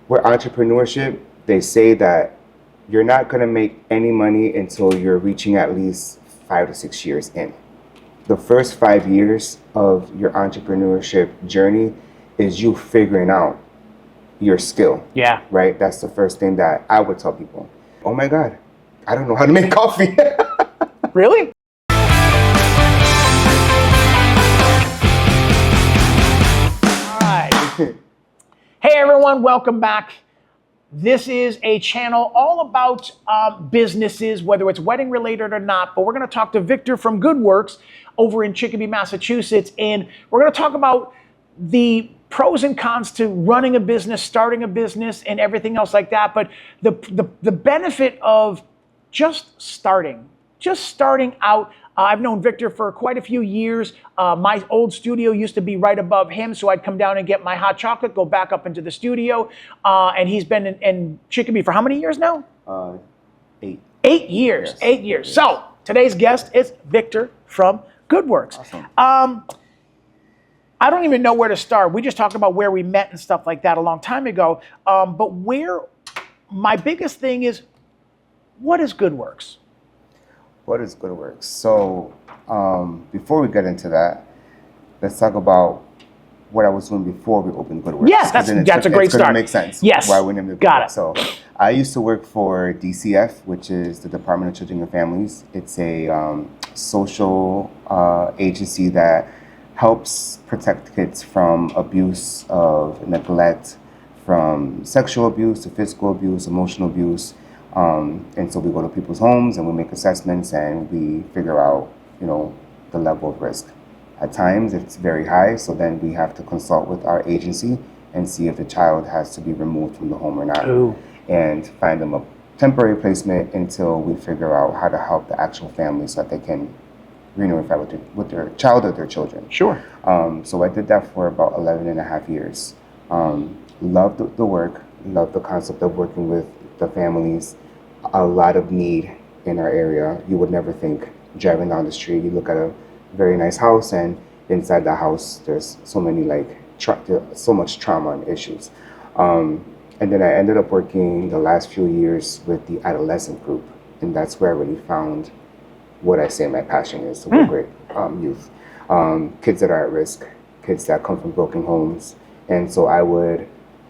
with entrepreneurship, they say that you're not going to make any money until you're reaching at least 5 to 6 years in. The first 5 years of your entrepreneurship journey is you figuring out your skill. Yeah. Right? That's the first thing that I would tell people. Oh my God, I don't know how to make coffee. Really? All right. Hey everyone, welcome back. This is a channel all about businesses, whether it's wedding related or not, but we're going to talk to Victor from Goodworks over in Chicopee, Massachusetts, and we're going to talk about the pros and cons to running a business, starting a business, and everything else like that, but the benefit of just starting out. I've known Victor for quite a few years. My old studio used to be right above him, so I'd come down and get my hot chocolate, go back up into the studio, and he's been in Chicopee for how many years now? 8. 8 years. Yes. 8 years. So today's guest is Victor from Goodworks. Awesome. I don't even know where to start. We just talked about where we met and stuff like that a long time ago. But my biggest thing is, what is Goodworks? What is Goodworks? So before we get into that, let's talk about what I was doing before we opened Goodworks. Yes, that's a great start. It's going to make sense. Yes. Why we named it Goodworks. Got it. So I used to work for DCF, which is the Department of Children and Families. It's a social agency that helps protect kids from abuse, of neglect, from sexual abuse to physical abuse, emotional abuse. And so we go to people's homes and we make assessments and we figure out, the level of risk. At times it's very high, so then we have to consult with our agency and see if the child has to be removed from the home or not. Ooh. And find them a temporary placement until we figure out how to help the actual family so that they can reunify with their child or their children. Sure. So I did that for about 11 and a half years. Loved the work, loved the concept of working with the families. A lot of need in our area. You would never think, driving down the street, you look at a very nice house and inside the house there's so many so much trauma and issues. And then I ended up working the last few years with the adolescent group, and that's where I really found what I say my passion is, to work with youth, kids that are at risk, kids that come from broken homes. And so I would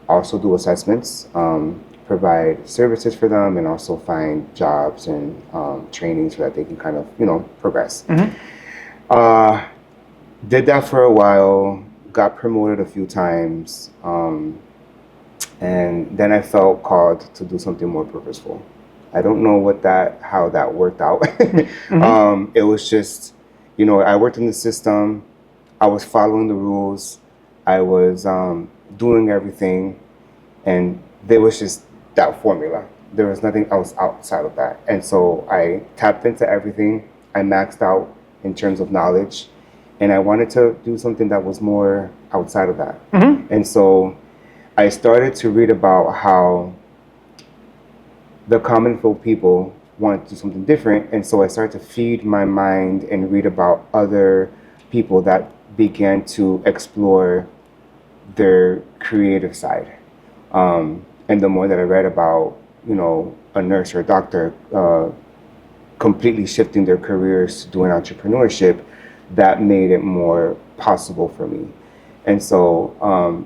also do assessments, provide services for them, and also find jobs and training so that they can kind of, progress. Mm-hmm. Did that for a while, got promoted a few times, and then I felt called to do something more purposeful. I don't know how that worked out. Mm-hmm. It was just, I worked in the system, I was following the rules, I was doing everything, and there was just that formula. There was nothing else outside of that. And so I tapped into everything. I maxed out in terms of knowledge, and I wanted to do something that was more outside of that. Mm-hmm. And so I started to read about how the common folk people wanted to do something different. And so I started to feed my mind and read about other people that began to explore their creative side. And the more that I read about, a nurse or a doctor completely shifting their careers to doing entrepreneurship, that made it more possible for me. And so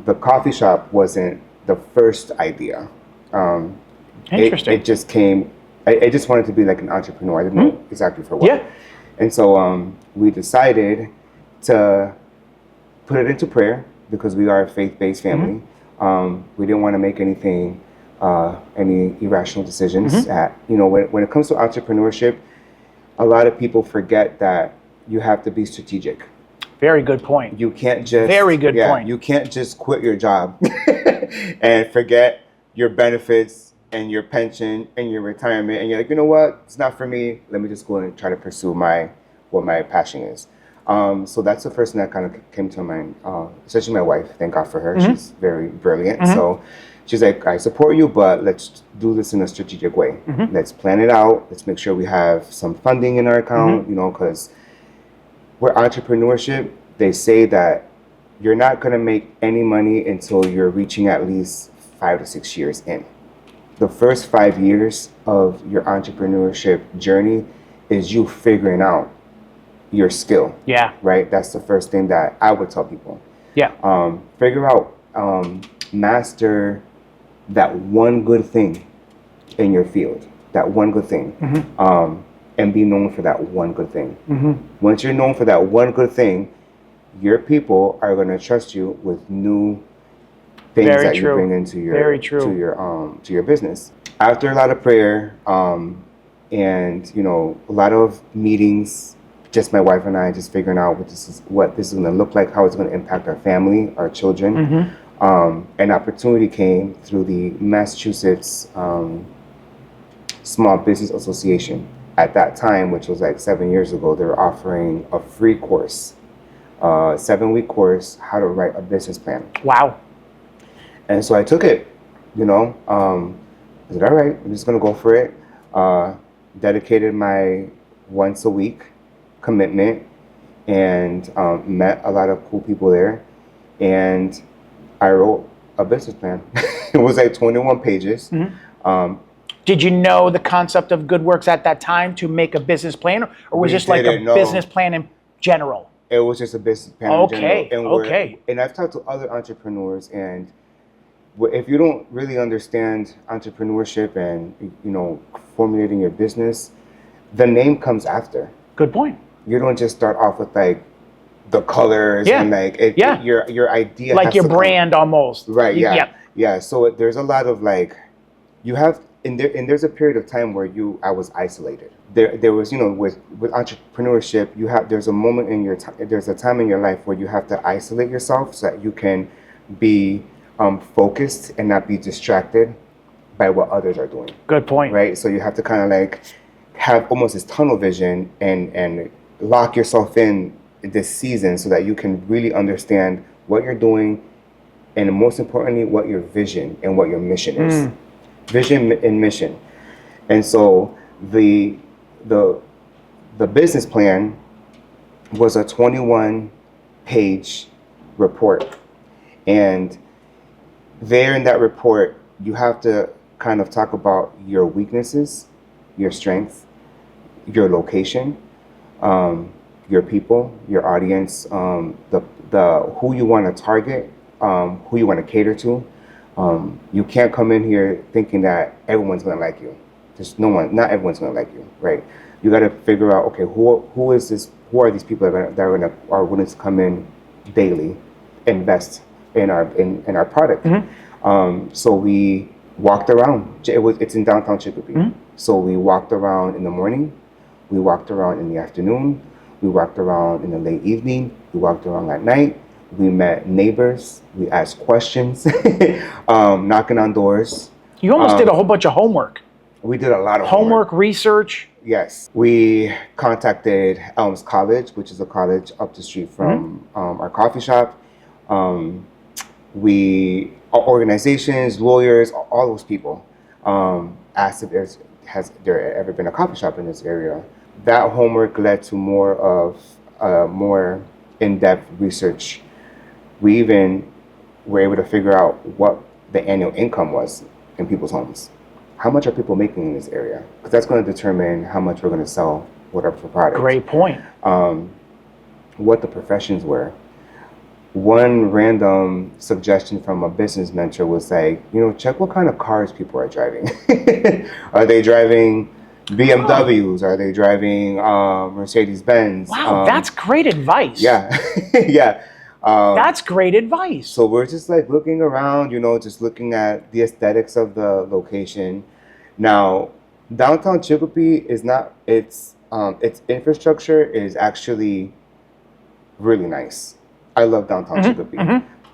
the coffee shop wasn't the first idea. Interesting. It just came, I just wanted to be like an entrepreneur. I didn't know exactly for what. Yeah. And so we decided to put it into prayer because we are a faith-based family. Mm-hmm. We didn't want to make any irrational decisions. Mm-hmm. When it comes to entrepreneurship, a lot of people forget that you have to be strategic. Very good point. You can't just point. You can't just quit your job and forget your benefits and your pension and your retirement, and you're like, you know what, it's not for me. Let me just go and try to pursue what my passion is. So that's the first thing that kind of came to mind, especially my wife. Thank God for her. Mm-hmm. She's very brilliant. Mm-hmm. So she's like, I support you, but let's do this in a strategic way. Mm-hmm. Let's plan it out. Let's make sure we have some funding in our account, mm-hmm. Because with entrepreneurship, they say that you're not going to make any money until you're reaching at least 5 to 6 years in. The first 5 years of your entrepreneurship journey is you figuring out your skill. Yeah. Right? That's the first thing that I would tell people. Yeah. Figure out, master that one good thing in your field, that one good thing, and be known for that one good thing. Once you're known for that one good thing, your people are going to trust you with new things that you bring into your to your business. After a lot of prayer, and a lot of meetings, just my wife and I just figuring out what this is going to look like, how it's going to impact our family, our children. An opportunity came through the Massachusetts Small Business Association. At that time, which was like 7 years ago, they were offering a free course, 7-week course, how to write a business plan. Wow. And so I took it, I said, all right, I'm just going to go for it. Dedicated my once a week commitment and met a lot of cool people there. And I wrote a business plan. It was like 21 pages. Did you know the concept of Goodworks at that time to make a business plan, or was it just like a business plan in general? It was just a business plan in general. And I've talked to other entrepreneurs, and if you don't really understand entrepreneurship and formulating your business, the name comes after. Good point. You don't just start off with like the colors and like your idea, like your brand almost. Right. Yeah. So there's a lot of like there's a period of time where I was isolated. There was with entrepreneurship there's a moment in there's a time in your life where you have to isolate yourself so that you can be focused and not be distracted by what others are doing. Good point. Right. So you have to kind of like have almost this tunnel vision and lock yourself in this season so that you can really understand what you're doing, and most importantly, what your vision and what your mission is. Vision and mission. And so the business plan was a 21-page report. And there in that report, you have to kind of talk about your weaknesses, your strengths, your location, your people, your audience, the who you want to target, who you want to cater to. You can't come in here thinking that everyone's going to like you. Not everyone's going to like you, right? You got to figure out, okay, who is this? Who are these people that are willing to come in daily, invest in our product? So we walked around. It's in downtown Chicopee. So we walked around in the morning, we walked around in the afternoon, we walked around in the late evening, we walked around at night. We met neighbors. We asked questions, knocking on doors. You almost did a whole bunch of homework. We did a lot of homework, research. Yes. We contacted Elms College, which is a college up the street from our coffee shop. Organizations, lawyers, all those people asked if has there ever been a coffee shop in this area. That homework led to more in-depth research. We even were able to figure out what the annual income was in people's homes. How much are people making in this area? Because that's going to determine how much we're going to sell whatever product. Great point. What the professions were. One random suggestion from a business mentor was like, check what kind of cars people are driving. Are they driving BMWs? Are they driving Mercedes-Benz? Wow, that's great advice. Yeah, yeah. That's great advice. So we're just like looking around, just looking at the aesthetics of the location. Now, downtown Chicopee is not, its infrastructure is actually really nice. I love downtown Chicopee.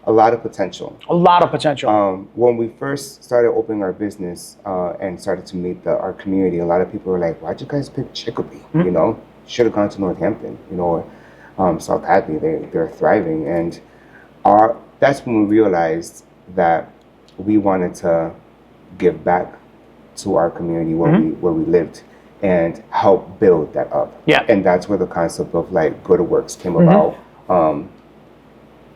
A lot of potential. A lot of potential. When we first started opening our business and started to meet our community, a lot of people were like, why'd you guys pick Chicopee? Should have gone to Northampton, South Hadley, they're thriving. And that's when we realized that we wanted to give back to our community where we lived and help build that up. Yeah. And that's where the concept of like Goodworks came about.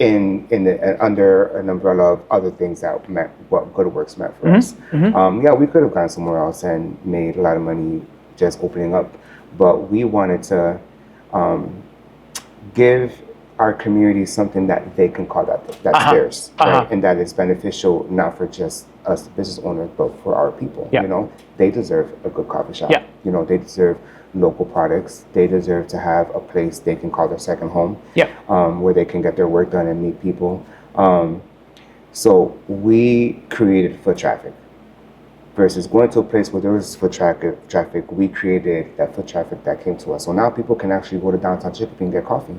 under an umbrella of other things that meant what Goodworks meant for us. Yeah, we could have gone somewhere else and made a lot of money just opening up, but we wanted to give our community something that they can call that's theirs, right? And that is beneficial not for just us business owners, but for our people. You know, they deserve a good coffee shop. You know, they deserve local products. They deserve to have a place they can call their second home. Where they can get their work done and meet people. So we created foot traffic. Versus going to a place where there was foot traffic, we created that foot traffic that came to us. So now people can actually go to downtown Chicopee and get coffee.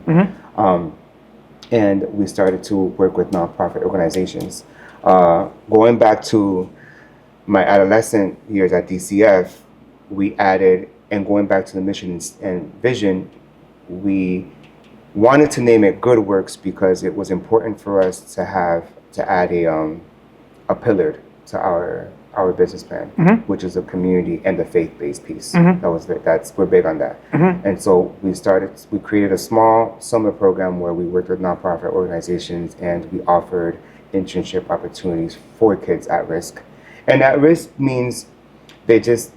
And we started to work with nonprofit organizations. Going back to my adolescent years at DCF, we added, and going back to the mission and vision, we wanted to name it Goodworks because it was important for us to add a pillar to our business plan, which is a community and the faith-based piece. We're big on that. And so we created a small summer program where we worked with nonprofit organizations and we offered internship opportunities for kids at risk. And at risk means they just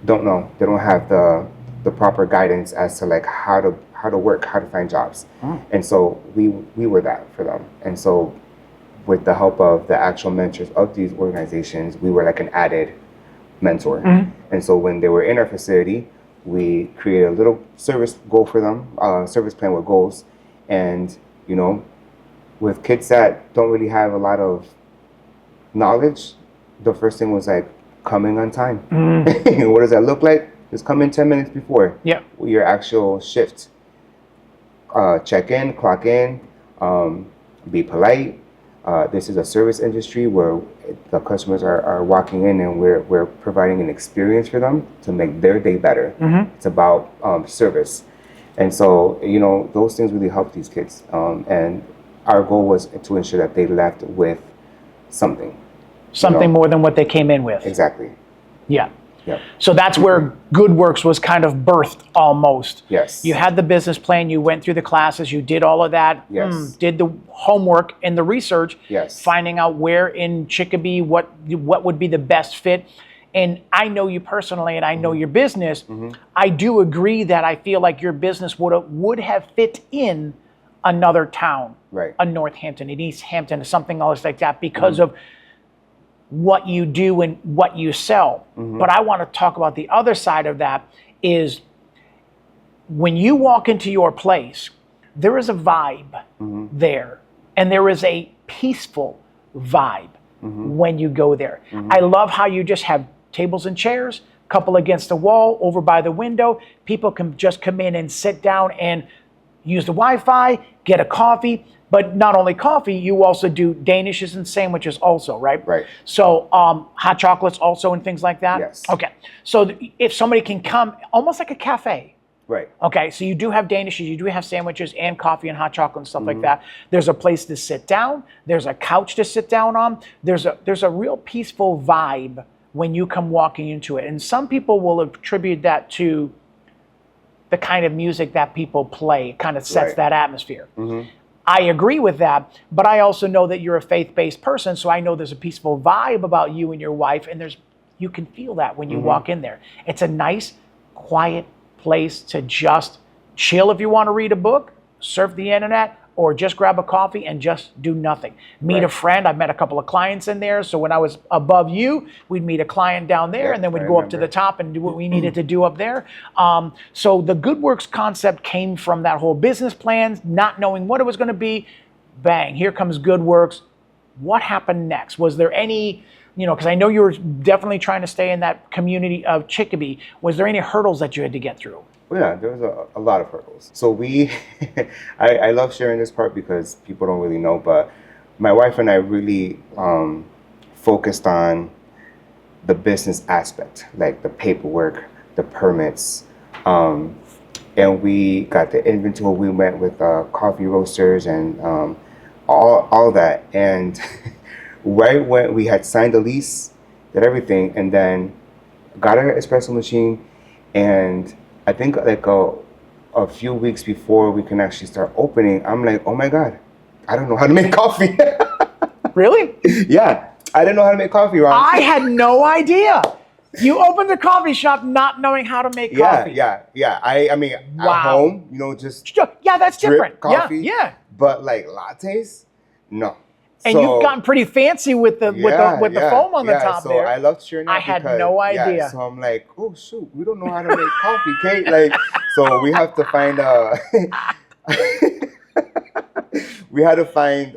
don't know. They don't have the proper guidance as to like how to work, how to find jobs. And so we were that for them. And so with the help of the actual mentors of these organizations, we were like an added mentor. And so when they were in our facility, we created a little service goal for them, service plan with goals. And, you know, with kids that don't really have a lot of knowledge, the first thing was like coming on time. What does that look like? Just come in 10 minutes before your actual shift. Check in, clock in, be polite. This is a service industry where the customers are walking in and we're providing an experience for them to make their day better. It's about service. And so, you know, those things really help these kids. And our goal was to ensure that they left with something. Something more than what they came in with. Exactly. Yeah. So that's where Goodworks was kind of birthed almost. Yes. You had the business plan, you went through the classes, you did all of that, did the homework and the research, finding out where in Chicopee, what would be the best fit. And I know you personally and I know your business. I do agree that I feel like your business would have fit in another town, a Northampton, an East Hampton, something else like that because of what you do and what you sell. But I want to talk about the other side of that is when you walk into your place, there is a vibe there, and there is a peaceful vibe when you go there. I love how you just have tables and chairs, couple against the wall, over by the window. People can just come in and sit down and use the Wi-Fi, get a coffee. But not only coffee, you also do Danishes and sandwiches also, right? Right. So hot chocolates also and things like that? Yes. Okay. So if somebody can come, almost like a cafe. Right. Okay, so you do have Danishes, you do have sandwiches and coffee and hot chocolate and stuff like that. There's a place to sit down. There's a couch to sit down on. There's a real peaceful vibe when you come walking into it. And some people will attribute that to the kind of music that people play. It kind of sets that atmosphere. I agree with that, but I also know that you're a faith-based person, so I know there's a peaceful vibe about you and your wife, and you can feel that when you walk in there. It's a nice, quiet place to just chill if you want to read a book, surf the internet, or just grab a coffee and just do nothing. Meet a friend. I've met a couple of clients in there, so when I was above you, we'd meet a client down there, and then we'd go up to the top and do what we needed to do up there. So the Goodworks concept came from that whole business plan, not knowing what it was going to be. Bang, here comes Goodworks. What happened next? Was there any, because I know you were definitely trying to stay in that community of Chicopee. Was there any hurdles that you had to get through? Well, yeah, there was a lot of hurdles. So I love sharing this part because people don't really know, but my wife and I really focused on the business aspect, like the paperwork, the permits, and we got the inventory. We went with coffee roasters and all that. And right when we had signed the lease, did everything, and then got our espresso machine, and I think like a few weeks before we can actually start opening, I'm like, oh my God, I don't know how to make coffee. Really? Yeah, I didn't know how to make coffee, Ron. I had no idea. You opened a coffee shop not knowing how to make coffee. Yeah. I mean, Wow. at home, you know, just Yeah, that's drip different. coffee. Yeah. But like lattes, no. And you've gotten pretty fancy with the foam on the top so there. I love sharing that. I had no idea. Yeah, so I'm like, oh shoot, we don't know how to make coffee, Kate. Like, so we have to find we had to find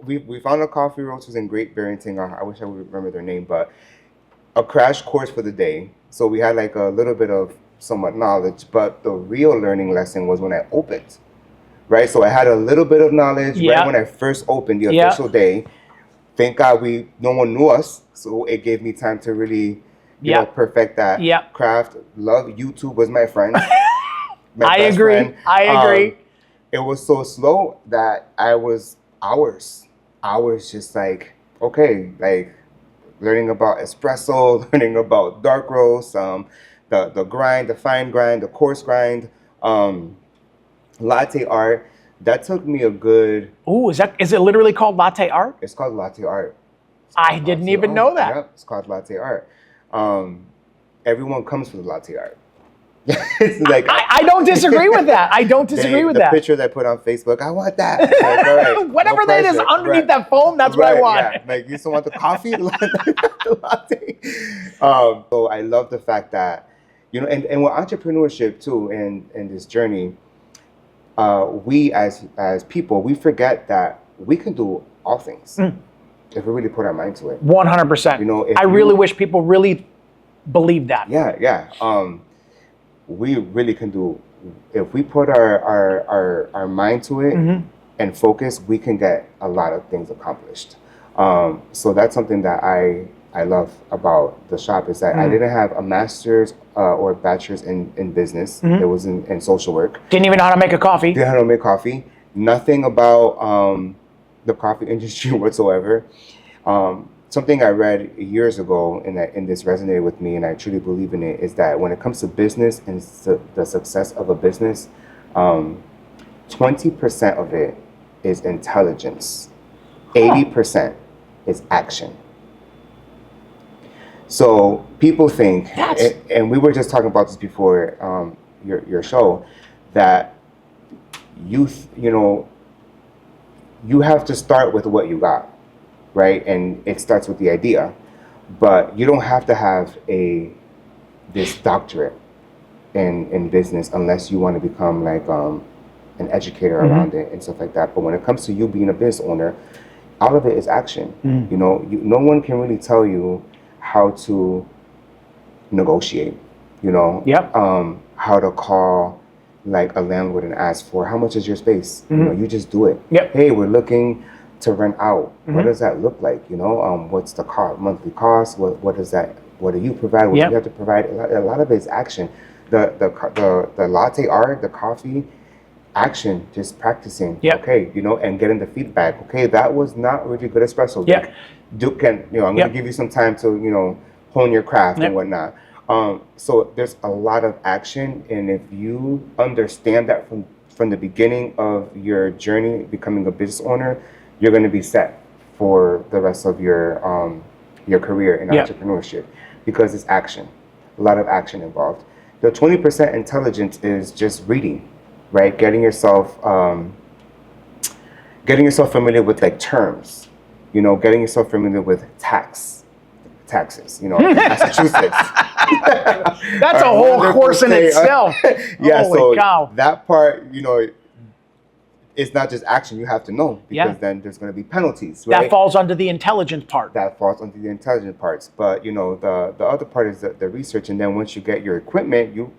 we found a coffee roasters in Great Barrington. I wish I would remember their name, but a crash course for the day. So we had like a little bit of somewhat knowledge, but the real learning lesson was when I opened. Right, so I had a little bit of knowledge right when I first opened the official day. Thank God no one knew us, so it gave me time to really, you know, perfect that craft. Love YouTube was my friend. I agree. It was so slow that I was hours just like, okay, like learning about espresso, learning about dark roast, the grind, the fine grind, the coarse grind. Latte art, that took me a good... Ooh, is it literally called latte art? It's called latte art. I didn't even know that. Yep, it's called latte art. Everyone comes for the latte art. It's like I don't disagree with that. I don't disagree with that. The pictures I put on Facebook, I want that. Like, all right, whatever that is underneath that foam, that's what I want. Yeah. Like, you still want the coffee? The latte. So I love the fact that, you know, and with entrepreneurship too, in this journey, we as people, we forget that we can do all things if we really put our mind to it. 100%. You know, I really wish people really believed that. Yeah. We really can do, if we put our mind to it and focus, we can get a lot of things accomplished. So that's something that I love about the shop, is that I didn't have a master's or a bachelor's in business. It was in social work. Didn't even know how to make a coffee. Didn't know how to make coffee. Nothing about the coffee industry whatsoever. Something I read years ago and this resonated with me, and I truly believe in it, is that when it comes to business and the success of a business, 20% of it is intelligence. 80% is action. So people think, and we were just talking about this before your show, that you have to start with what you got, right? And it starts with the idea, but you don't have to have this doctorate in business unless you want to become like an educator around it and stuff like that. But when it comes to you being a business owner, all of it is action. You know, no one can really tell you how to negotiate, you know, how to call like a landlord and ask for, how much is your space? You know, you just do it. Hey, we're looking to rent out. What does that look like? You know, what's the monthly cost? What does that? What do you provide? What do you have to provide? A lot of it is action. The latte art, the coffee, action, just practicing. Okay, you know, and getting the feedback. Okay, that was not really good espresso. I'm going to give you some time to, you know, hone your craft and whatnot. So there's a lot of action, and if you understand that from the beginning of your journey becoming a business owner, you're going to be set for the rest of your career in entrepreneurship, because it's action, a lot of action involved. The 20% intelligence is just reading, right? Getting yourself familiar with like terms, you know, getting yourself familiar with taxes, you know, Massachusetts. That's a whole course in itself. Holy cow. That part, you know, it's not just action you have to know, because then there's going to be penalties, right? That falls under the intelligence part. That falls under the intelligence parts. But, you know, the other part is the research. And then once you get your equipment, you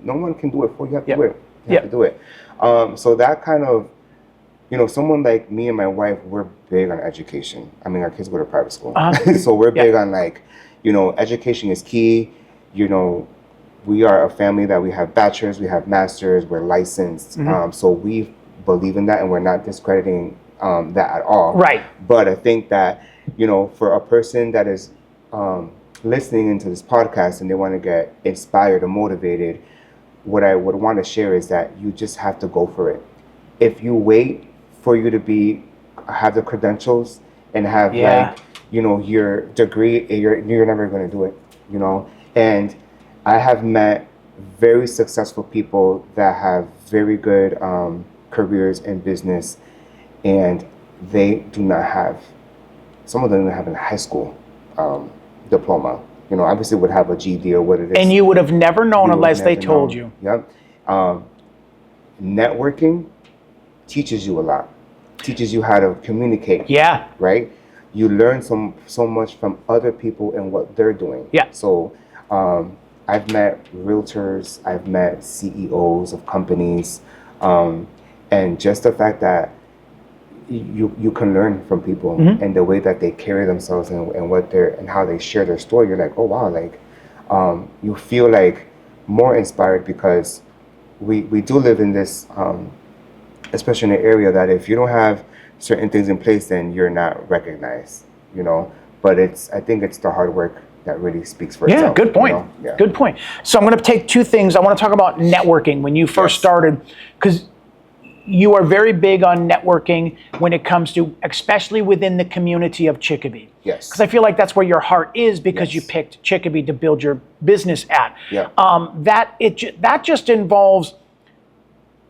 no one can do it for you. You have to do it. You have to do it. So that kind of, you know, someone like me and my wife, we're big on education. I mean, our kids go to private school. So we're big on, like, you know, education is key. You know, we are a family that we have bachelors, we have masters, we're licensed. So we believe in that, and we're not discrediting that at all. Right. But I think that, you know, for a person that is listening into this podcast and they want to get inspired or motivated, what I would want to share is that you just have to go for it. If you wait for you to have the credentials and have Yeah. like, you know, your degree, you're never going to do it, you know. And I have met very successful people that have very good careers in business, and they do not have, some of them don't have a high school diploma. You know, obviously would have a GED or what it is. And you would have never known You would unless they never told know. you. Yep. Networking teaches you a lot. Teaches you how to communicate. Yeah. Right? You learn so much from other people and what they're doing. Yeah. So I've met realtors, I've met CEOs of companies, and just the fact that you can learn from people and the way that they carry themselves and what they're and how they share their story. You're like, oh wow, like you feel like more inspired, because we do live in this, especially in an area that if you don't have certain things in place, then you're not recognized, you know. But I think it's the hard work that really speaks for itself. Good point. You know? Yeah. Good point. So I'm going to take two things. I want to talk about networking. When you first started, because you are very big on networking when it comes to, especially within the community of Chicopee. Yes. Because I feel like that's where your heart is, because you picked Chicopee to build your business at. Yeah. That just involves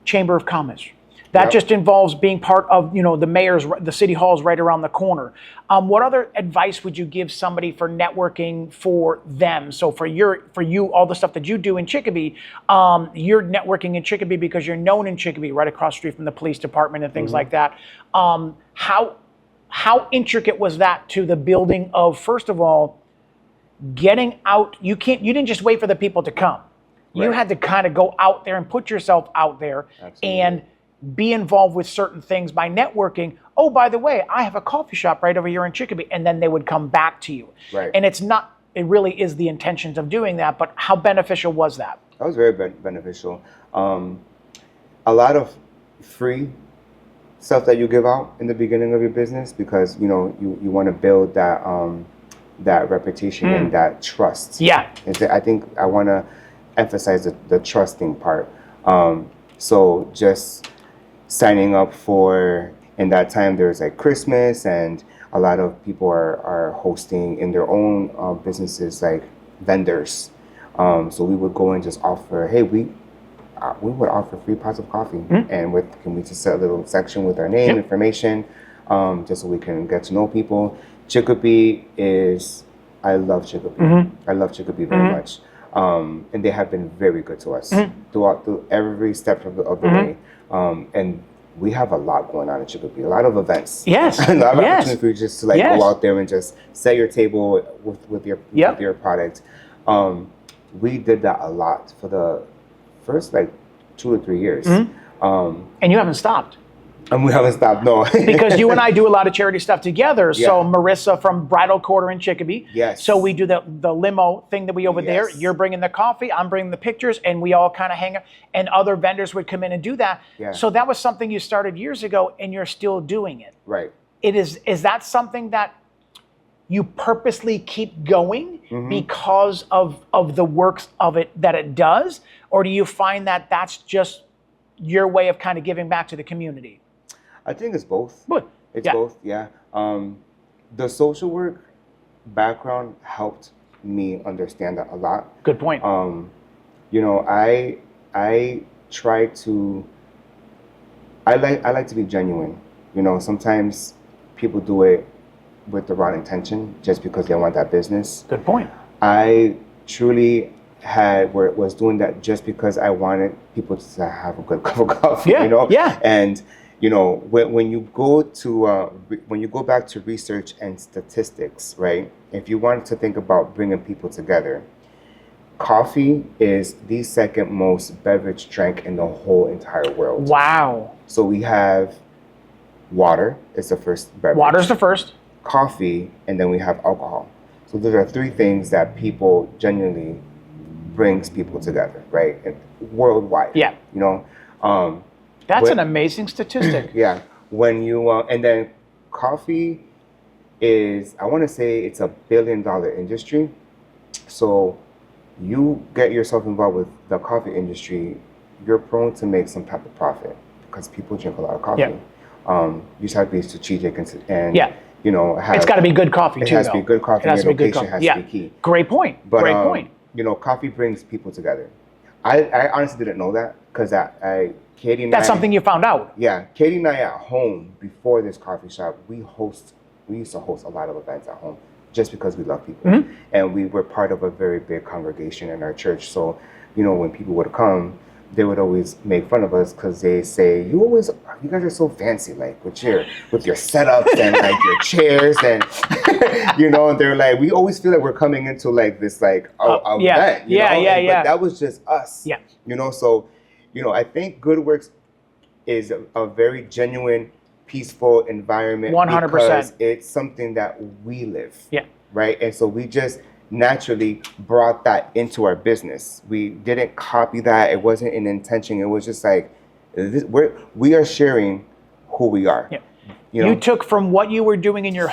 Chamber of Commerce. That just involves being part of, you know, the city hall's right around the corner. What other advice would you give somebody for networking for them? So for you, all the stuff that you do in Chicopee, you're networking in Chicopee because you're known in Chicopee, right across the street from the police department and things like that. How intricate was that to the building of, first of all, getting out? You didn't just wait for the people to come. Right. You had to kind of go out there and put yourself out there. Absolutely. And be involved with certain things by networking. Oh, by the way, I have a coffee shop right over here in Chicopee, and then they would come back to you. Right. And it really is the intentions of doing that, but how beneficial was that? That was very beneficial. A lot of free stuff that you give out in the beginning of your business, because you know you want to build that that reputation and that trust. Yeah. And I think I want to emphasize the trusting part. So just signing up for, in that time there's like Christmas, and a lot of people are hosting in their own businesses, like vendors. So we would go and just offer, hey, we would offer free pots of coffee, and can we just set a little section with our name, information, just so we can get to know people. Chicopee I love Chicopee. I love Chicopee very much. And they have been very good to us through every step of the way. And we have a lot going on in Chicopee, a lot of events. Yes. A lot of opportunities for you just to like go out there and just set your table with your product. We did that a lot for the first like 2 or 3 years. And you haven't stopped. And we haven't stopped, no. Because you and I do a lot of charity stuff together. Yeah. So Marissa from Bridal Quarter in Chicopee. Yes. So we do the limo thing that we over there. You're bringing the coffee, I'm bringing the pictures, and we all kind of hang out. And other vendors would come in and do that. Yeah. So that was something you started years ago, and you're still doing it. Right. Is that something that you purposely keep going because of the works of it that it does? Or do you find that that's just your way of kind of giving back to the community? I think it's both. It's both, yeah. The social work background helped me understand that a lot. Good point. You know, I like to be genuine. You know, sometimes people do it with the wrong intention just because they want that business. Good point. I truly was doing that just because I wanted people to have a good cup of coffee. You know? And you know, when you go back to research and statistics, right? If you want to think about bringing people together, coffee is the second most beverage drank in the whole entire world. Wow. So we have water is the first beverage. Water's the first. Coffee, and then we have alcohol. So those are 3 things that people genuinely brings people together, right? Worldwide. Yeah. You know. That's an amazing statistic. Yeah. When you and then coffee is, I want to say it's $1 billion industry. So you get yourself involved with the coffee industry, you're prone to make some type of profit because people drink a lot of coffee. Yeah. You just have to be strategic and Yeah. you know, It's got to be good coffee too. It has to be good coffee. It has Your to be good location coffee. has to be key. Great point. But, Great point. you know, coffee brings people together. I honestly didn't know that because Katie and That's something you found out. Yeah, Katie and I at home before this coffee shop, we used to host a lot of events at home just because we love people, and we were part of a very big congregation in our church. So, you know, when people would come, they would always make fun of us because they say, you guys are so fancy, like with your setups and like your chairs and you know, they're like, we always feel like we're coming into like this like event, you know? But that was just us. Yeah. You know, so, you know, I think Goodworks is a very genuine, peaceful environment 100%. because it's something that we live. Yeah. Right? And so we just naturally brought that into our business. We didn't copy that. It wasn't an intention. It was just like, we are sharing who we are. Yeah. You took from what you were doing in your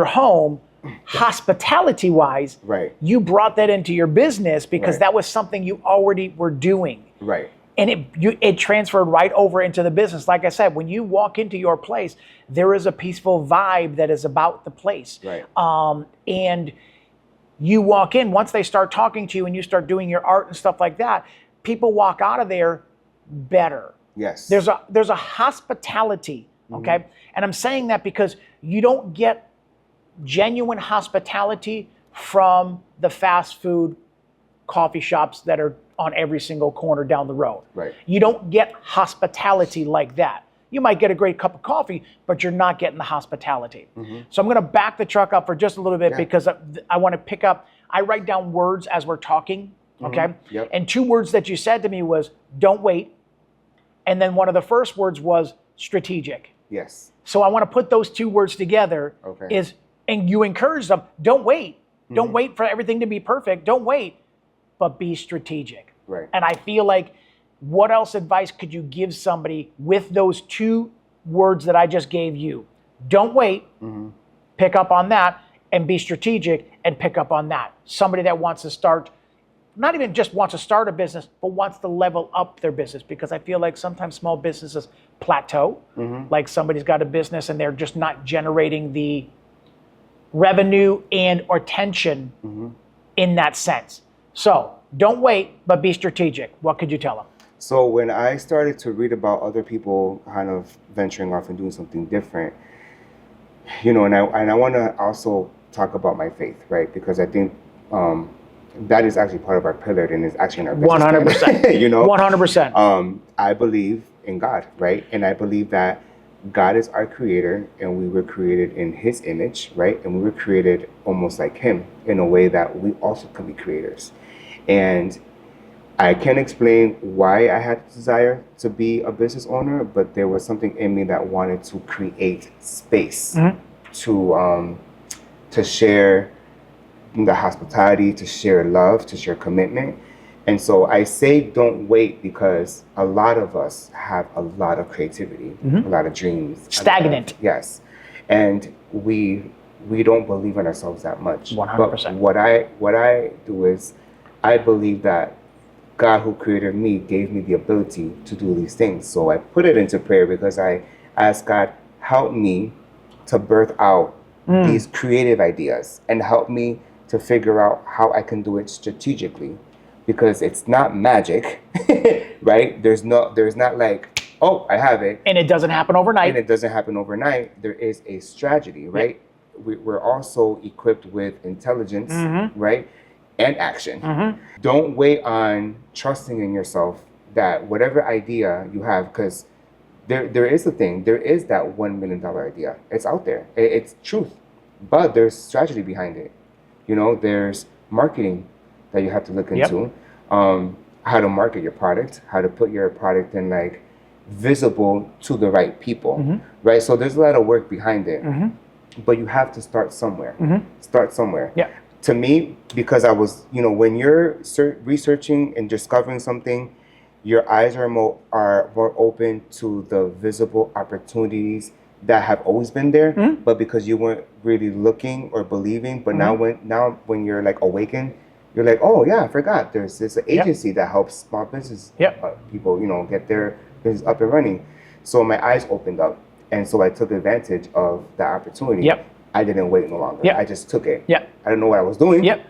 home, hospitality-wise, right? You brought that into your business because that was something you already were doing, right? And it transferred right over into the business. Like I said, when you walk into your place, there is a peaceful vibe that is about the place, right? And you walk in, once they start talking to you and you start doing your art and stuff like that, people walk out of there better. Yes. There's a hospitality, okay? And I'm saying that because you don't get genuine hospitality from the fast food coffee shops that are on every single corner down the road. Right. You don't get hospitality like that. You might get a great cup of coffee, but you're not getting the hospitality. So I'm going to back the truck up for just a little bit because I want to pick up. I write down words as we're talking, okay? Yep. And 2 words that you said to me was, don't wait. And then one of the first words was strategic. Yes. So I want to put those 2 words together. Okay. And you encourage them, don't wait. Don't wait for everything to be perfect. Don't wait, but be strategic. Right. And I feel like, what else advice could you give somebody with those 2 words that I just gave you? Don't wait, pick up on that, and be strategic and pick up on that. Somebody that wants to start, not even just wants to start a business, but wants to level up their business, because I feel like sometimes small businesses plateau. Like somebody's got a business and they're just not generating the revenue and or tension in that sense. So don't wait, but be strategic. What could you tell them? So when I started to read about other people kind of venturing off and doing something different, you know, and I want to also talk about my faith, right? Because I think that is actually part of our pillar and is actually in our business 100%. plan, you know? 100%. I believe in God, right? And I believe that God is our creator and we were created in his image, right? And we were created almost like him in a way that we also can be creators. And I can't explain why I had the desire to be a business owner, but there was something in me that wanted to create space to share the hospitality, to share love, to share commitment. And so I say don't wait because a lot of us have a lot of creativity, a lot of dreams. Stagnant. Yes. And we don't believe in ourselves that much. 100%. But what I do is I believe that God who created me gave me the ability to do these things. So I put it into prayer because I asked God, help me to birth out these creative ideas and help me to figure out how I can do it strategically, because it's not magic, right? There's not like, oh, I have it. And it doesn't happen overnight. And it doesn't happen overnight. There is a strategy, right? Yeah. We're also equipped with intelligence, right? And action. Don't wait on trusting in yourself that whatever idea you have, because there is a thing, there is that $1 million idea. It's out there. It's truth. But there's strategy behind it. You know, there's marketing that you have to look into. How to market your product, how to put your product in like visible to the right people, right? So there's a lot of work behind it. But you have to start somewhere. Start somewhere. Yeah. To me, because I was, you know, when you're researching and discovering something, your eyes are more open to the visible opportunities that have always been there, but because you weren't really looking or believing, but now when you're like awakened, you're like, oh yeah, I forgot. There's this agency that helps small business people, you know, get their business up and running. So my eyes opened up, And so I took advantage of the opportunity. Yep. I didn't wait no longer. Yep. I just took it. Yep. I didn't know what I was doing. Yep.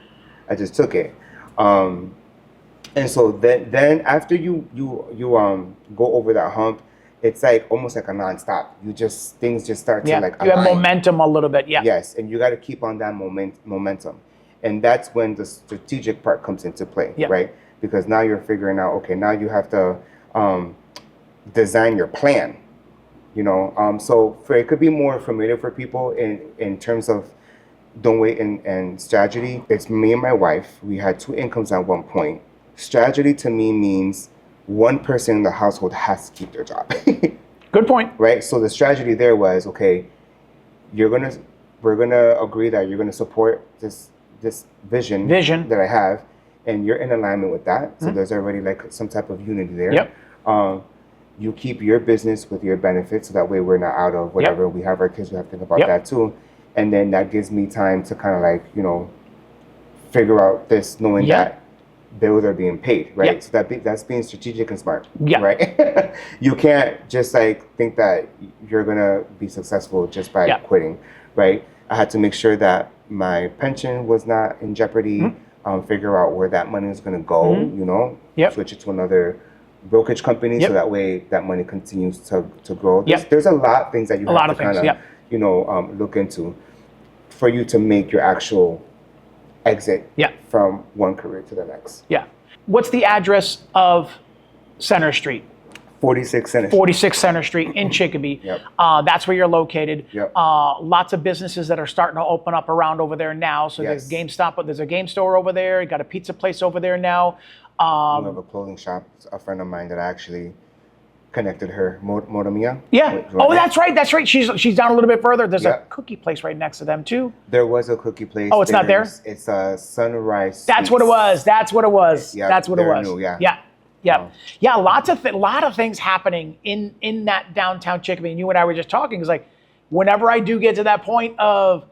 I just took it. And so then after you go over that hump, it's like almost like a nonstop. Things just start to like you align. have momentum a little bit. Yeah. Yes, and you got to keep on that momentum, and that's when the strategic part comes into play, right? Because now you're figuring out, okay, now you have to design your plan, you know. So it could be more familiar for people in terms of don't wait and strategy. It's me and my wife. We had 2 incomes at one point. Strategy to me means one person in the household has to keep their job. Good point. Right? So the strategy there was, okay, we're gonna agree that you're gonna support this vision that I have, and you're in alignment with that. So there's already like some type of unity there. Yep. You keep your business with your benefits, so that way we're not out of whatever. We have our kids, we have to think about that too. And then that gives me time to kind of like, you know, figure out this, knowing that bills are being paid, right? So that's being strategic and smart, right? You can't just like think that you're gonna be successful just by quitting, right? I had to make sure that my pension was not in jeopardy. Figure out where that money is gonna go, you know, switch it to another brokerage company, so that way that money continues to grow. There's a lot of things that you have to kind of, you know, look into for you to make your actual exit from one career to the next. What's the address of Center Street? 46 Center Street. 46 Center Street in Chicopee. That's where you're located. Lots of businesses that are starting to open up around over there now. So there's GameStop, there's a game store over there. You got a pizza place over there now. We have a clothing shop. A friend of mine that I actually connected her, Motomia. Oh, that's right. That's right. She's down a little bit further. There's a cookie place right next to them too. There was a cookie place. Oh, it's not there? It's a Sunrise. That's what it was. That's what it was. That's what it was. New, A lot of things happening in that downtown Chicopee. And you and I were just talking. It's like whenever I do get to that point of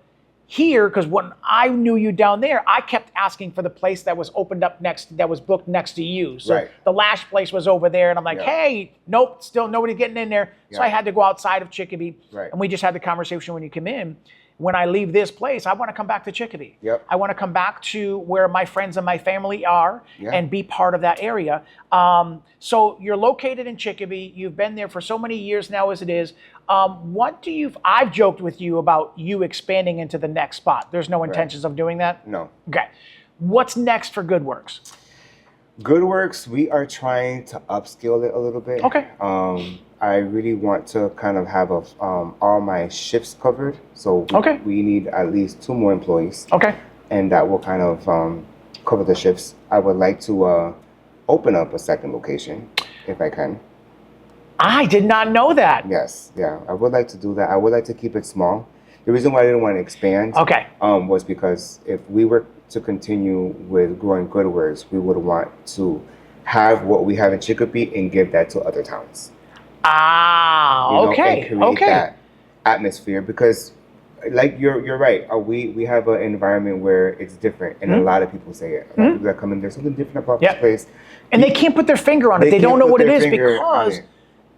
here, because when I knew you down there, I kept asking for the place that was opened up that was booked next to you. So the Lash place was over there, and I'm like, hey, nope, still nobody's getting in there. So I had to go outside of Chicopee, and we just had the conversation when you come in. When I leave this place, I want to come back to Chicopee. I want to come back to where my friends and my family are and be part of that area. So you're located in Chicopee. You've been there for so many years now as it is. I've joked with you about you expanding into the next spot. There's no intentions of doing that? No. Okay. What's next for Goodworks? Goodworks, we are trying to upscale it a little bit. Okay. I really want to kind of have all my shifts covered. So we need at least 2 more employees. Okay. And that will kind of cover the shifts. I would like to open up a second location if I can. I did not know that. Yes. Yeah. I would like to do that. I would like to keep it small. The reason why I didn't want to expand was because if we were to continue with growing Goodworks, we would want to have what we have in Chicopee and give that to other towns. And create that atmosphere, because like you're right, we have an environment where it's different, and a lot of people say it. A lot of people that come in, there's something different about this place, and they can't put their finger on it. They don't know what it is because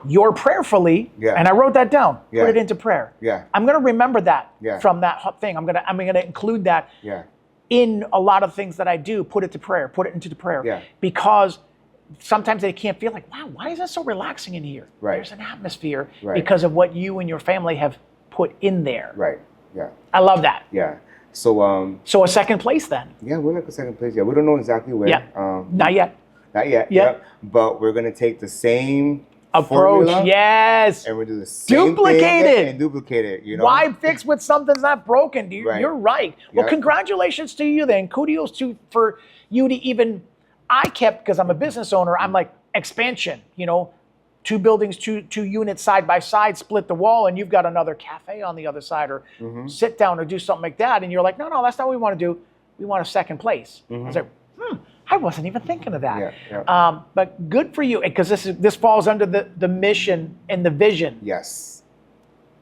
you're prayerfully, and I wrote that down. Put it into prayer. I'm gonna remember that from that thing. I'm gonna include that in a lot of things that I do. Put it to prayer. Put it into the prayer because sometimes they can't feel like, wow, why is that so relaxing in here? There's an atmosphere because of what you and your family have put in there. I love that. So so a second place then. We're like a second place. We don't know exactly where. Not yet. But we're gonna take the same approach, formula, and we'll do the same duplicate thing it and duplicate it. You know, why fix what something's not broken? You're right. Well, congratulations to you then. Kudos for you to even. I kept, because I'm a business owner, I'm like, expansion, 2 buildings, two units side by side, split the wall, and you've got another cafe on the other side, or sit down or do something like that. And you're like, no, that's not what we want to do. We want a second place. I was like, I wasn't even thinking of that. But good for you, because this falls under the mission and the vision.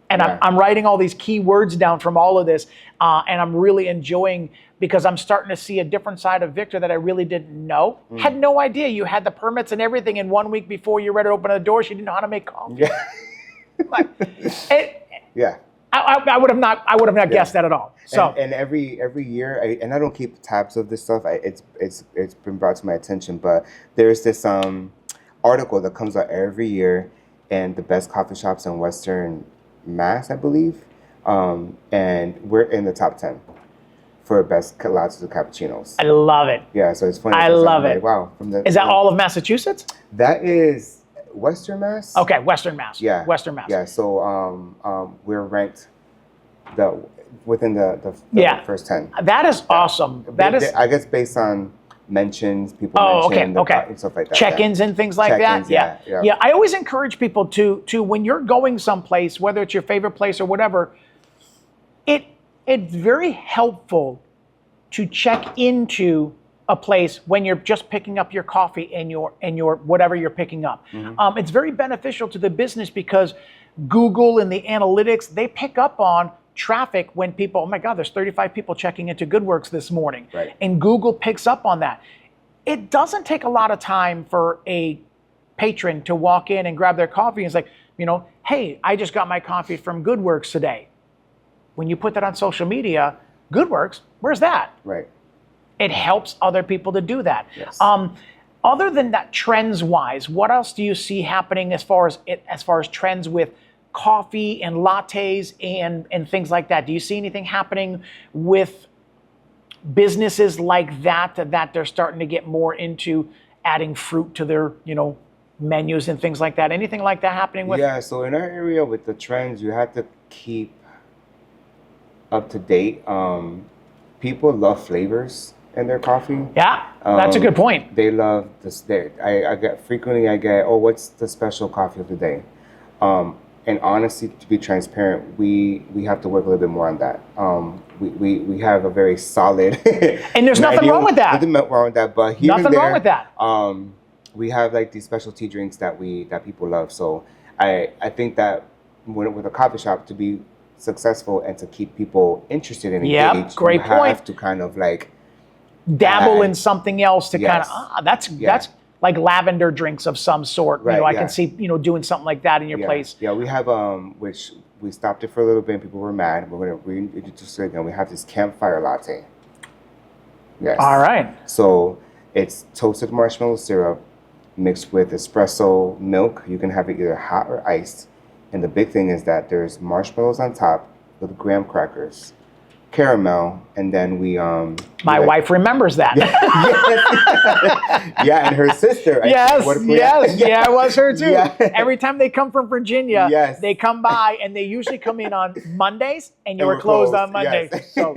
And I'm writing all these key words down from all of this, and I'm really enjoying, because I'm starting to see a different side of Victor that I really didn't know. Had no idea you had the permits and everything, and 1 week before you're ready to open the doors, you didn't know how to make coffee. Like, Yeah. I would have not guessed that at all. So and every year, and I don't keep tabs of this stuff. It's been brought to my attention, but there's this article that comes out every year, and the best coffee shops in Western Mass, I believe, and we're in the top 10 for best lattes and cappuccinos. I love it. Yeah, so it's funny. I love it. Like, wow, Is that all of Massachusetts? That is Western Mass. Okay, Western Mass. Yeah, Western Mass. Yeah, so we're ranked within the first 10. That is awesome. That is, I guess, based on mentions, people mention and stuff like that. Check-ins and things like that. Yeah. I always encourage people to when you're going someplace, whether it's your favorite place or whatever, it's very helpful to check into a place when you're just picking up your coffee and your whatever you're picking up. Mm-hmm. It's very beneficial to the business because Google and the analytics, they pick up on traffic when people, oh my God, there's 35 people checking into Goodworks this morning. Right. And Google picks up on that. It doesn't take a lot of time for a patron to walk in and grab their coffee and it's like, hey, I just got my coffee from Goodworks today. When you put that on social media, Goodworks, where's that? Right. It helps other people to do that. Yes. Other than that, trends-wise, what else do you see happening as far as trends with coffee and lattes and things like that? Do you see anything happening with businesses like that they're starting to get more into adding fruit to their menus and things like that? Anything like that happening with? Yeah. So in our area with the trends, you have to keep up to date. People love flavors in their coffee. Yeah, that's a good point. They love this. I get, oh, what's the special coffee of the day? And honestly, to be transparent, we have to work a little bit more on that. We have a very solid and there's nothing wrong with that. Nothing wrong with that, but here nothing and there, wrong with that. We have like these specialty drinks that people love. So I think that with a coffee shop, to be successful and to keep people interested and engaged, great you point. have to kind of like dabble in something else to Yes. kind of that's like lavender drinks of some sort. Right, I can see doing something like that in your place. Yeah, we have which we stopped it for a little bit and people were mad. We're gonna reintroduce it again. We have this campfire latte. Yes. All right. So it's toasted marshmallow syrup mixed with espresso milk. You can have it either hot or iced. And the big thing is that there's marshmallows on top with graham crackers, caramel, and then we my wife remembers that. Yeah, and her sister. Yes, it was her too. Yeah. Every time they come from Virginia, Yes. they come by and they usually come in on Mondays, and you were closed on Mondays. Yes. So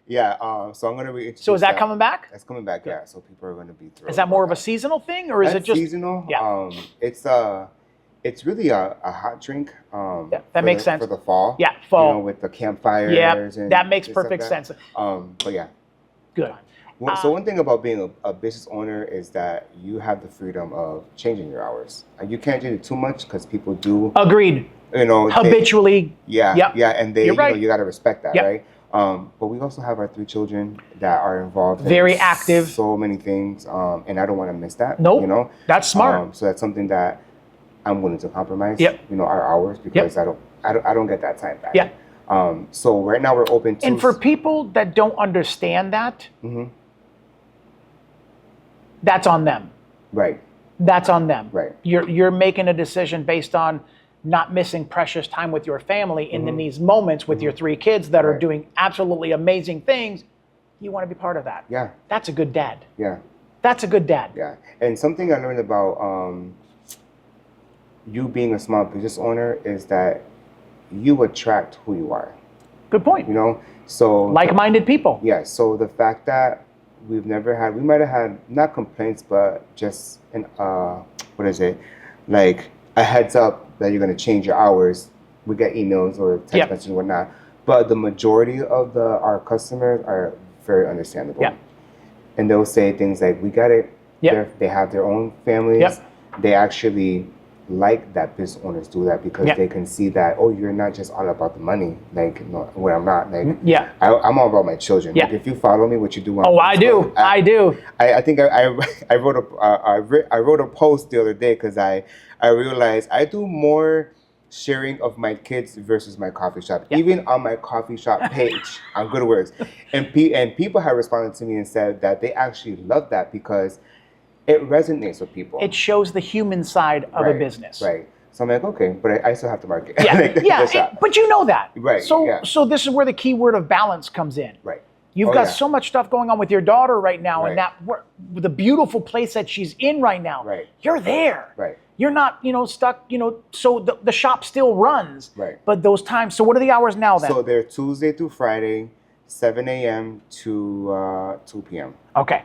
yeah, so I'm gonna reintroduce. so is that coming back? That's coming back. Yeah, so people are gonna be thrilled. Is that more of a seasonal thing, or is it just seasonal? Yeah. It's really a hot drink. That makes sense for the fall. Yeah, fall. With the campfires. Yeah, and that makes things like perfect that. sense. But yeah. Good. So one thing about being a business owner is that you have the freedom of changing your hours. You can't do it too much because people do. Agreed. Habitually. And they, You're right. you got to respect that, Yep. right? But we also have our 3 children that are involved. Very in active. So many things, and I don't want to miss that. Nope. That's smart. So that's something that I'm willing to compromise. Yep. Our hours because I don't get that time back. Yeah. So right now we're open to. And for people that don't understand that, Mm-hmm. that's on them. Right. That's on them. Right. You're making a decision based on not missing precious time with your family in these moments with your 3 kids that are Right. doing absolutely amazing things. You want to be part of that. Yeah. That's a good dad. Yeah. That's a good dad. Yeah. And something I learned about you being a small business owner is that you attract who you are. Good point. So Like-minded people. Yeah. So the fact that we might have had not complaints, but just like a heads up that you're going to change your hours. We get emails or text messages and whatnot. But the majority of our customers are very understandable. Yeah. And they'll say things like, we got it. Yeah. They have their own families. Yep. They actually like that business owners do that because they can see that, oh, you're not just all about the money. Like, no, when I'm not. Like, I'm all about my children. Yeah. Like, if you follow me, what you do. I do. I do. I think I wrote a post the other day because I realized I do more sharing of my kids versus my coffee shop. Even on my coffee shop page on Goodworks, and people have responded to me and said that they actually love that because it resonates with people. It shows the human side of a business. Right. So I'm like, okay, but I still have to market. But you know that. Right. So this is where the key word of balance comes in. Right. You've got so much stuff going on with your daughter right now, and that the beautiful place that she's in right now. Right. You're there. Right. You're not, stuck. So the shop still runs. Right. But those times. So what are the hours now then? So they're Tuesday through Friday, 7 a.m. to 2 p.m. Okay.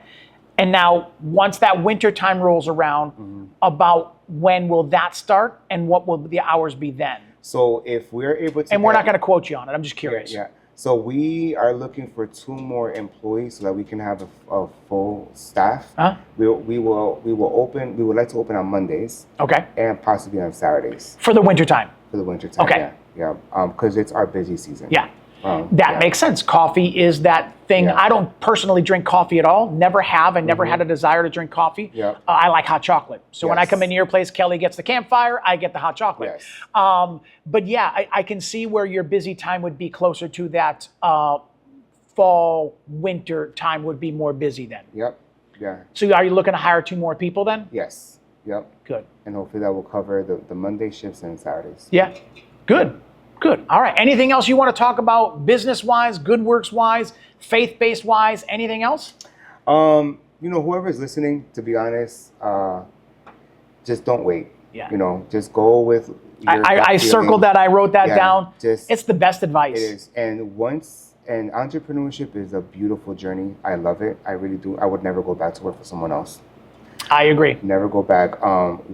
And now, once that winter time rolls around, about when will that start, and what will the hours be then? So if we're able to, and we're not going to quote you on it. I'm just curious. Yeah. So we are looking for 2 more employees so that we can have a full staff. We would like to open on Mondays. Okay. And possibly on Saturdays. For the winter time. For the winter time. Okay. Yeah. Because it's our busy season. Yeah. That makes sense. Coffee is that thing. Yeah. I don't personally drink coffee at all. Never have. I never had a desire to drink coffee. Yeah. I like hot chocolate. So when I come into your place, Kelly gets the campfire, I get the hot chocolate. Yes. But yeah, I can see where your busy time would be closer to that fall, winter time would be more busy then. Yep. Yeah. So are you looking to hire 2 more people then? Yes. Yep. Good. And hopefully that will cover the Monday shifts and Saturdays. Yeah. Good. Good. All right. Anything else you want to talk about business-wise, Goodworks-wise, faith-based-wise, anything else? Whoever's listening, to be honest, just don't wait. Yeah. Just go with your I circled that. I wrote that down. It's the best advice. It is. And entrepreneurship is a beautiful journey. I love it. I really do. I would never go back to work for someone else. I agree. Never go back.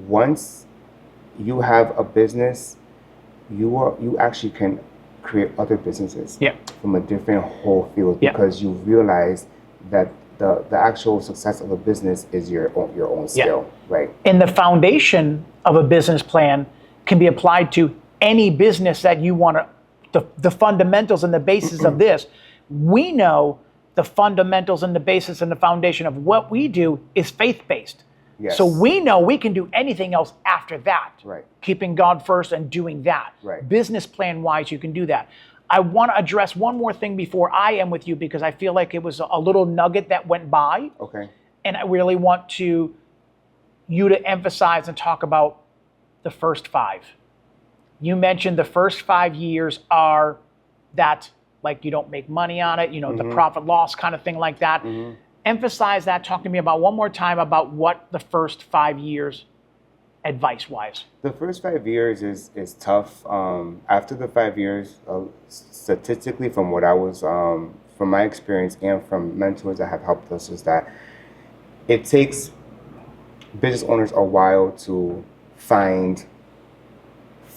Once you have a business, you actually can create other businesses from a different whole field because you realize that the actual success of a business is your own skill, right? And the foundation of a business plan can be applied to any business that you want to, the fundamentals and the basis of this. We know the fundamentals and the basis and the foundation of what we do is faith-based. Yes. So we know we can do anything else after that. Right. Keeping God first and doing that. Right. Business plan wise, you can do that. I want to address one more thing before I am with you because I feel like it was a little nugget that went by. Okay. And I really want you to emphasize and talk about the first 5. You mentioned the first 5 years are that like you don't make money on it, the profit loss kind of thing like that. Emphasize that. Talk to me about one more time about what the first 5 years advice-wise. The first 5 years is tough. After the 5 years, statistically, from what I was, from my experience and from mentors that have helped us, is that it takes business owners a while to find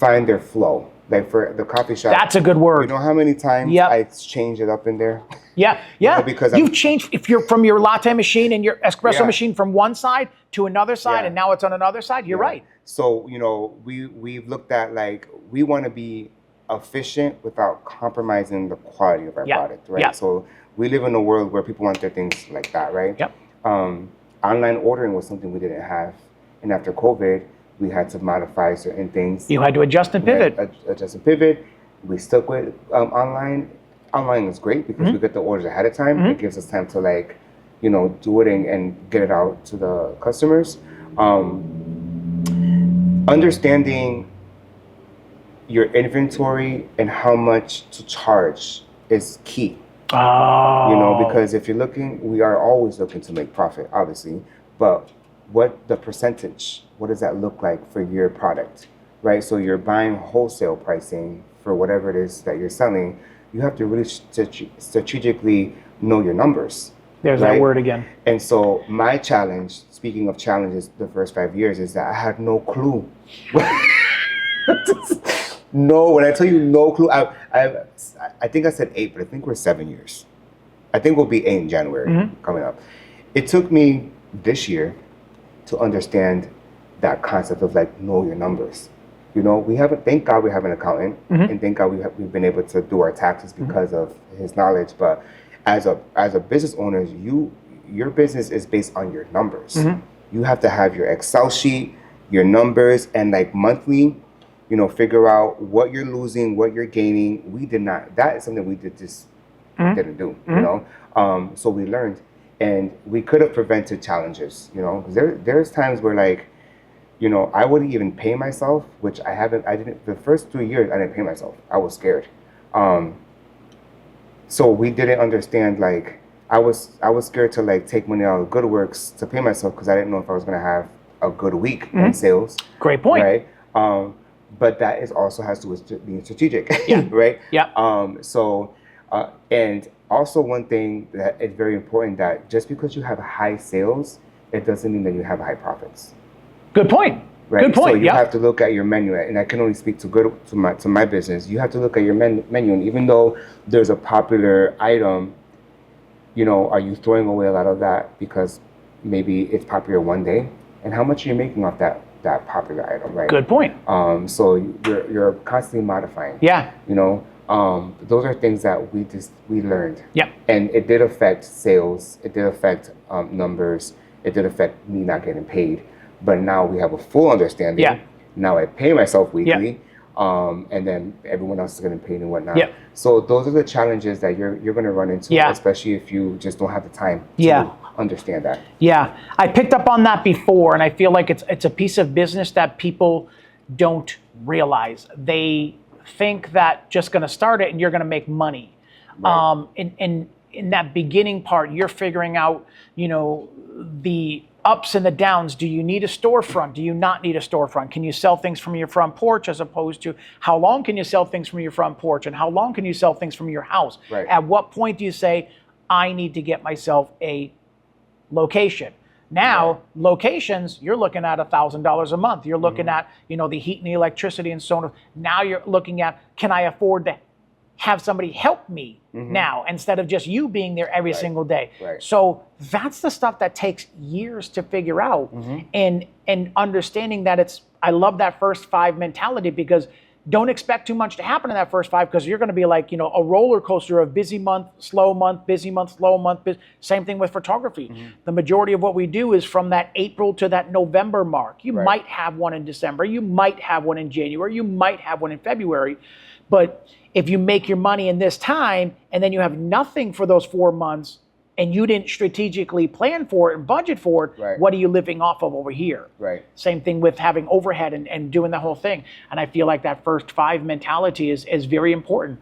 their flow. Like for the coffee shop. That's a good word. You know how many times I change it up in there? Yeah. Because you've changed if you're from your latte machine and your espresso machine from one side to another side, and now it's on another side. You're right. So we've looked at like we want to be efficient without compromising the quality of our product, right? So we live in a world where people want their things like that, right? Yep. Online ordering was something we didn't have, and after COVID, we had to modify certain things. You had to adjust and pivot. Adjust and pivot. We stuck with online. Online is great because we get the orders ahead of time. It gives us time to do it and get it out to the customers. Understanding your inventory and how much to charge is key. Because if you're looking, we are always looking to make profit, obviously, but what the percentage, what does that look like for your product, right? So you're buying wholesale pricing for whatever it is that you're selling. You have to really strategically know your numbers. There's that word again. And so my challenge, speaking of challenges, the first 5 years is that I had no clue. No, when I tell you no clue, I think I said 8, but I think we're 7 years. I think we'll be 8 in January coming up. It took me this year to understand that concept of know your numbers. Thank God we have an accountant, and thank God we've been able to do our taxes because of his knowledge. But as a business owner, your business is based on your numbers. You have to have your Excel sheet, your numbers, and monthly, figure out what you're losing, what you're gaining. We did not. That is something we just didn't do, so we learned, and we could have prevented challenges, 'cause there's times where like, I wouldn't even pay myself, which I didn't, the first 2 years, I didn't pay myself. I was scared. So we didn't understand, like, I was scared to like take money out of Goodworks to pay myself because I didn't know if I was going to have a good week in sales. Great point. Right. But that is also has to do with being strategic. Yeah. Right. Yeah. And also one thing that is very important, that just because you have high sales, it doesn't mean that you have high profits. Good point. Right. Good point. So you have to look at your menu, and I can only speak to my business. You have to look at your menu, and even though there's a popular item, are you throwing away a lot of that because maybe it's popular one day, and how much are you making off that popular item, right? Good point. So you're constantly modifying. Yeah. Those are things that we learned. Yeah. And it did affect sales. It did affect numbers. It did affect me not getting paid. But now we have a full understanding. Yeah. Now I pay myself weekly, and then everyone else is getting paid and whatnot. Yeah. So those are the challenges that you're going to run into, especially if you just don't have the time to understand that. Yeah, I picked up on that before, and I feel like it's a piece of business that people don't realize. They think that just going to start it and you're going to make money. Right. In that beginning part, you're figuring out, the ups and the downs. Do you need a storefront? Do you not need a storefront? Can you sell things from your front porch, as opposed to how long can you sell things from your front porch, and how long can you sell things from your house? Right. At what point do you say, I need to get myself a location? Now, locations, you're looking at $1,000 a month. You're looking at, the heat and the electricity and so on. Now you're looking at, can I afford to have somebody help me now, instead of just you being there every single day? Right. So that's the stuff that takes years to figure out, and understanding that I love that first 5 mentality, because don't expect too much to happen in that first 5, because you're going to be like, a roller coaster of busy month, slow month, busy month, slow month. Same thing with photography. The majority of what we do is from that April to that November mark. You might have one in December. You might have one in January. You might have one in February. But if you make your money in this time and then you have nothing for those 4 months, and you didn't strategically plan for it and budget for it, what are you living off of over here? Right. Same thing with having overhead and doing the whole thing. And I feel like that first 5 mentality is very important.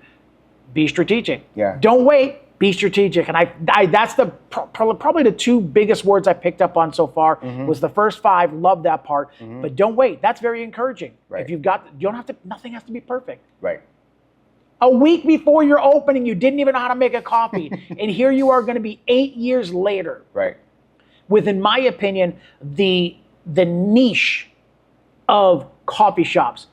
Be strategic. Yeah. Don't wait. Be strategic. And I that's probably the 2 biggest words I picked up on so far, was the first 5. Love that part. But don't wait. That's very encouraging. Right. If you don't have to. Nothing has to be perfect. Right. A week before your opening, you didn't even know how to make a coffee. And here you are going to be 8 years later. Right. With, in my opinion, the niche of coffee shops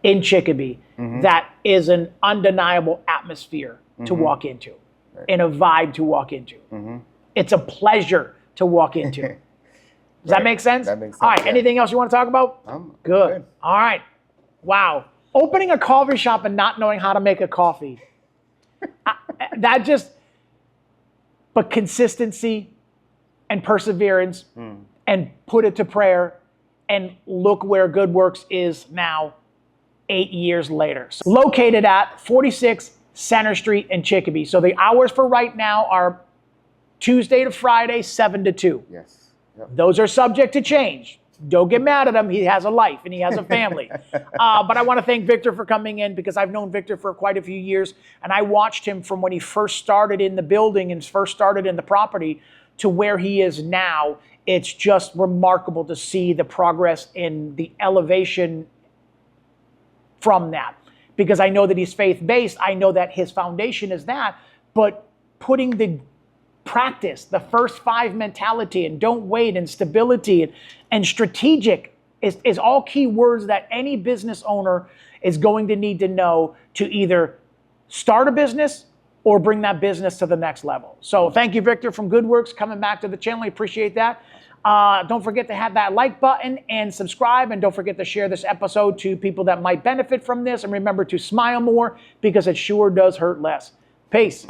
in Chicopee that is an undeniable atmosphere to walk into, and a vibe to walk into. It's a pleasure to walk into. Does that make sense? That makes sense. All right, anything else you want to talk about? Good. All right. Wow. Opening a coffee shop and not knowing how to make a coffee. But consistency and perseverance, and put it to prayer, and look where Goodworks is now 8 years later. So, located at 46 Center Street in Chicopee. So the hours for right now are Tuesday to Friday, 7 to 2. Yes. Yep. Those are subject to change. Don't get mad at him. He has a life and he has a family. But I want to thank Victor for coming in, because I've known Victor for quite a few years, and I watched him from when he first started in the building and first started in the property to where he is now. It's just remarkable to see the progress in the elevation from that, because I know that he's faith-based. I know that his foundation is that, but putting the practice, the first 5 mentality, and don't wait, and stability, and strategic is all key words that any business owner is going to need to know to either start a business or bring that business to the next level. So thank you, Victor from Goodworks, coming back to the channel. I appreciate that. Don't forget to hit that like button and subscribe, and don't forget to share this episode to people that might benefit from this. And remember to smile more, because it sure does hurt less. Peace.